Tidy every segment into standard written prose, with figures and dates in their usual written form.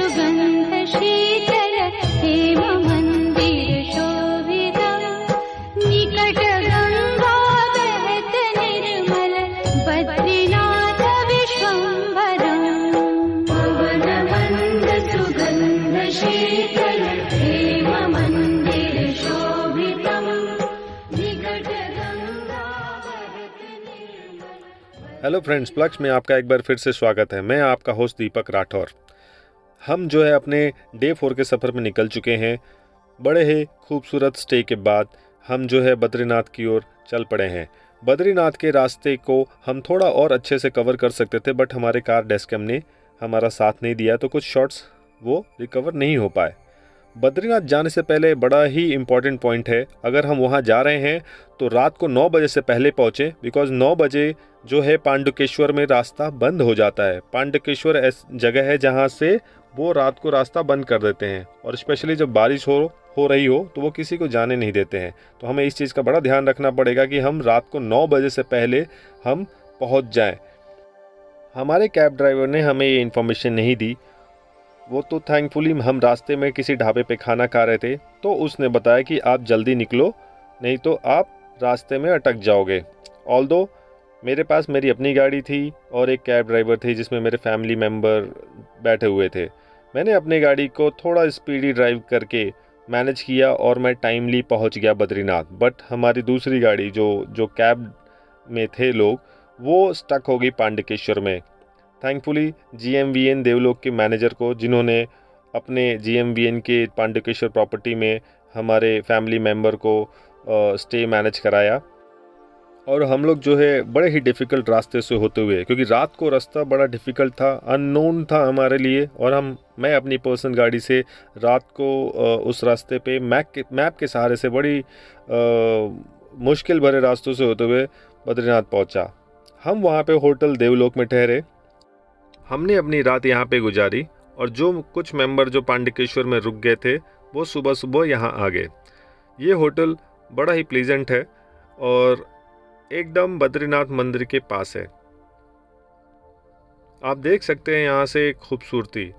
सुगन्ध शीतल हेम मंदिर शोभितम् निकट गंगा बहत निर्मल बद्रीनाथ विश्वम्भरम् पवन मंद सुगन्ध शीतल हेम मंदिर शोभितम् निकट गंगा बहत निर्मल। हेलो फ्रेंड्स, प्लग्स में आपका एक बार फिर से स्वागत है। मैं आपका होस्ट दीपक राठौर। हम जो है अपने डे 4 के सफ़र में निकल चुके हैं। बड़े ही खूबसूरत स्टे के बाद हम जो है बद्रीनाथ की ओर चल पड़े हैं। बद्रीनाथ के रास्ते को हम थोड़ा और अच्छे से कवर कर सकते थे, बट हमारे कार डेस्क ने हमारा साथ नहीं दिया, तो कुछ शॉट्स वो रिकवर नहीं हो पाए। बद्रीनाथ जाने से पहले बड़ा ही इम्पॉर्टेंट पॉइंट है, अगर हम वहाँ जा रहे हैं तो रात को 9 बजे से पहले पहुँचे, बिकॉज़ 9 बजे जो है पांडुकेश्वर में रास्ता बंद हो जाता है। पांडुकेश्वर ऐसी जगह है जहाँ से वो रात को रास्ता बंद कर देते हैं, और स्पेशली जब बारिश हो रही हो तो वो किसी को जाने नहीं देते हैं। तो हमें इस चीज़ का बड़ा ध्यान रखना पड़ेगा कि हम रात को 9 बजे से पहले हम पहुँच जाएँ। हमारे कैब ड्राइवर ने हमें ये इन्फॉर्मेशन नहीं दी। वो तो थैंकफुली हम रास्ते में किसी ढाबे पे खाना खा रहे थे, तो उसने बताया कि आप जल्दी निकलो, नहीं तो आप रास्ते में अटक जाओगे। ऑल्दो मेरे पास मेरी अपनी गाड़ी थी और एक कैब ड्राइवर थी जिसमें मेरे फैमिली मेम्बर बैठे हुए थे। मैंने अपनी गाड़ी को थोड़ा स्पीडी ड्राइव करके मैनेज किया और मैं टाइमली पहुंच गया बद्रीनाथ। बट हमारी दूसरी गाड़ी जो कैब में थे लोग, वो स्टक हो गई पांडुकेश्वर में। थैंकफुली GMVN देवलोक के मैनेजर को, जिन्होंने अपने GMVN के पांडुकेश्वर प्रॉपर्टी में हमारे फैमिली मेम्बर को स्टे मैनेज कराया। और हम लोग जो है बड़े ही डिफ़िकल्ट रास्ते से होते हुए, क्योंकि रात को रास्ता बड़ा डिफ़िकल्ट था, अननोन था हमारे लिए, और मैं अपनी पर्सनल गाड़ी से रात को उस रास्ते पे मैप के सहारे से बड़ी मुश्किल भरे रास्तों से होते हुए बद्रीनाथ पहुंचा। हम वहाँ पे होटल देवलोक में ठहरे। हमने अपनी रात यहाँ पे गुजारी, और जो कुछ मेंबर जो पांडुकेश्वर में रुक गए थे वो सुबह सुबह यहाँ आ गए। ये होटल बड़ा ही प्लीजेंट है और एकदम बद्रीनाथ मंदिर के पास है। आप देख सकते हैं यहाँ से खूबसूरती।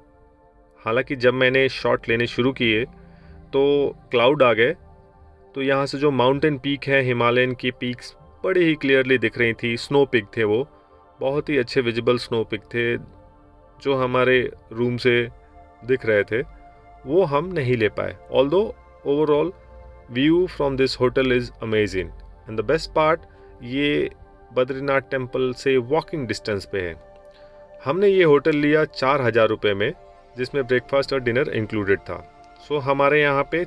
हालांकि जब मैंने शॉट लेने शुरू किए तो क्लाउड आ गए, तो यहाँ से जो माउंटेन पीक है, हिमालयन की पीक्स बड़ी ही क्लियरली दिख रही थी। स्नो पिक थे, वो बहुत ही अच्छे विजिबल स्नो पिक थे जो हमारे रूम से दिख रहे थे। वो हम नहीं ले पाए। Although overall view from this hotel is amazing, and the best part, ये बद्रीनाथ टेम्पल से वॉकिंग डिस्टेंस पे है। हमने ये होटल लिया 4000 रुपये में, जिसमें ब्रेकफास्ट और डिनर इंक्लूडेड था। सो हमारे यहाँ पे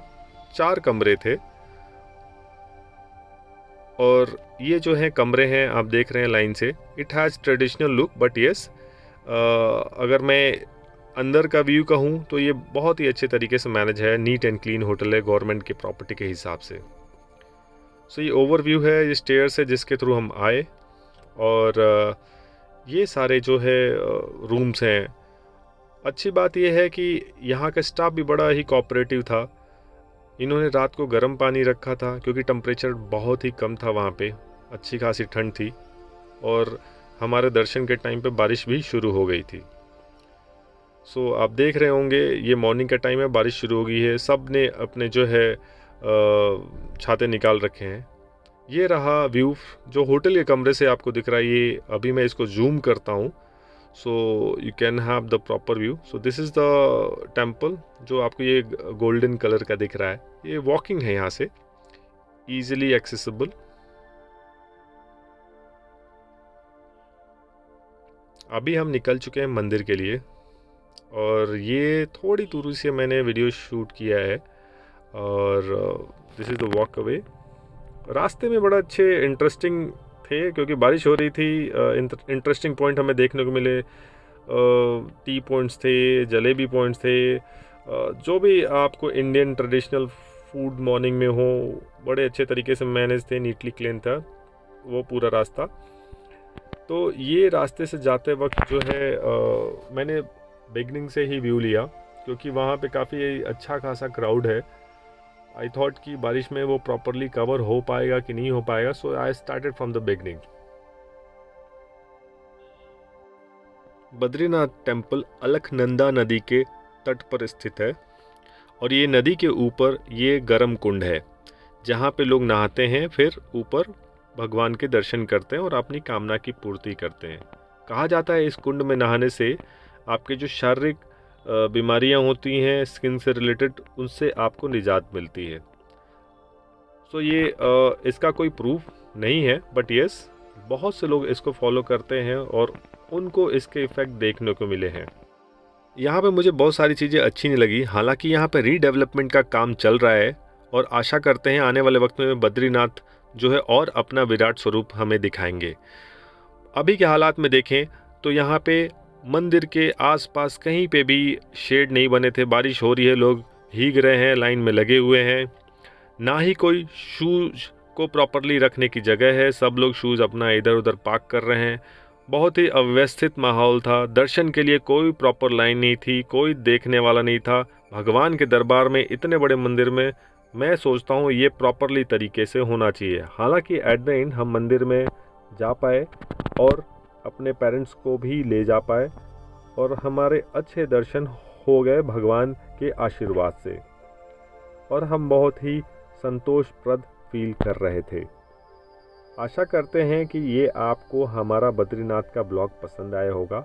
4 कमरे थे, और ये जो है कमरे हैं आप देख रहे हैं लाइन से। It has traditional look, but yes, अगर मैं अंदर का व्यू कहूँ तो ये बहुत ही अच्छे तरीके से मैनेज है। नीट एंड क्लीन होटल है गवर्नमेंट की प्रॉपर्टी के हिसाब से। सो ये ओवरव्यू है, ये स्टेयर्स है जिसके थ्रू हम आए, और ये सारे जो है रूम्स हैं। अच्छी बात यह है कि यहाँ का स्टाफ भी बड़ा ही कोऑपरेटिव था। इन्होंने रात को गर्म पानी रखा था, क्योंकि टेम्परेचर बहुत ही कम था वहाँ पे, अच्छी खासी ठंड थी, और हमारे दर्शन के टाइम पे बारिश भी शुरू हो गई थी। सो आप देख रहे होंगे ये मॉर्निंग का टाइम है, बारिश शुरू हो गई है। सब ने अपने जो है छाते निकाल रखे हैं। ये रहा व्यू जो होटल के कमरे से आपको दिख रहा है। ये अभी मैं इसको जूम करता हूँ, so you can have the proper view. So this is the temple, जो आपको ये गोल्डन कलर का दिख रहा है। ये वॉकिंग है यहाँ से, ईजिली एक्सेसिबल। अभी हम निकल चुके हैं मंदिर के लिए, और ये थोड़ी दूरी से मैंने वीडियो शूट किया है, और this is the walk away. रास्ते में बड़ा अच्छे इंटरेस्टिंग थे, क्योंकि बारिश हो रही थी। इंटरेस्टिंग पॉइंट हमें देखने को मिले। टी पॉइंट्स थे, जलेबी पॉइंट्स थे, जो भी आपको इंडियन ट्रेडिशनल फूड मॉर्निंग में हो, बड़े अच्छे तरीके से मैनेज थे, नीटली क्लीन था वो पूरा रास्ता। तो ये रास्ते से जाते वक्त जो है मैंने बिगनिंग से ही व्यू लिया, क्योंकि वहाँ पे काफ़ी अच्छा खासा क्राउड है। आई थॉट कि बारिश में वो प्रॉपरली कवर हो पाएगा कि नहीं हो पाएगा, so I started from the beginning. Badrinath temple Alaknanda नदी के तट पर स्थित है और ये नदी के ऊपर ये गर्म कुंड है जहाँ पे लोग नहाते हैं, फिर ऊपर भगवान के दर्शन करते हैं और अपनी कामना की पूर्ति करते हैं। कहा जाता है इस कुंड में नहाने से आपके जो शारीरिक बीमारियां होती हैं स्किन से रिलेटेड, उनसे आपको निजात मिलती है। सो ये इसका कोई प्रूफ नहीं है, बट यस बहुत से लोग इसको फॉलो करते हैं और उनको इसके इफ़ेक्ट देखने को मिले हैं। यहाँ पे मुझे बहुत सारी चीज़ें अच्छी नहीं लगी। हालांकि यहाँ पे रीडेवलपमेंट का काम चल रहा है और आशा करते हैं आने वाले वक्त में बद्रीनाथ जो है और अपना विराट स्वरूप हमें दिखाएंगे। अभी के हालात में देखें तो यहाँ पे मंदिर के आसपास कहीं पे भी शेड नहीं बने थे। बारिश हो रही है, लोग भीग रहे हैं, लाइन में लगे हुए हैं, ना ही कोई शूज़ को प्रॉपरली रखने की जगह है। सब लोग शूज़ अपना इधर उधर पार्क कर रहे हैं। बहुत ही अव्यवस्थित माहौल था। दर्शन के लिए कोई प्रॉपर लाइन नहीं थी, कोई देखने वाला नहीं था। भगवान के दरबार में, इतने बड़े मंदिर में, मैं सोचता हूँ ये प्रॉपरली तरीके से होना चाहिए। हालांकि एट द एंड हम मंदिर में जा पाए और अपने पेरेंट्स को भी ले जा पाए और हमारे अच्छे दर्शन हो गए भगवान के आशीर्वाद से, और हम बहुत ही संतोषप्रद फील कर रहे थे। आशा करते हैं कि ये आपको हमारा बद्रीनाथ का ब्लॉग पसंद आया होगा।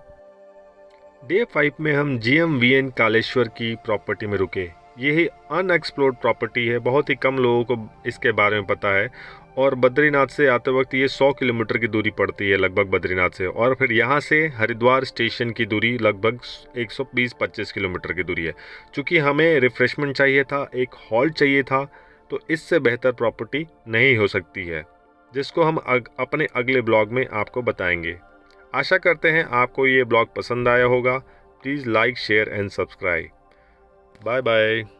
डे 5 में हम GMVN कालेश्वर की प्रॉपर्टी में रुके। ये ही अनएक्सप्लोर्ड प्रॉपर्टी है, बहुत ही कम लोगों को इसके बारे में पता है। और बद्रीनाथ से आते वक्त ये 100 किलोमीटर की दूरी पड़ती है लगभग बद्रीनाथ से, और फिर यहाँ से हरिद्वार स्टेशन की दूरी लगभग 120-25 किलोमीटर की दूरी है। चूँकि हमें रिफ़्रेशमेंट चाहिए था, एक हॉल चाहिए था, तो इससे बेहतर प्रॉपर्टी नहीं हो सकती है, जिसको हम अपने अगले ब्लॉग में आपको बताएंगे। आशा करते हैं आपको ये ब्लॉग पसंद आया होगा। Please like, share and subscribe. Bye bye.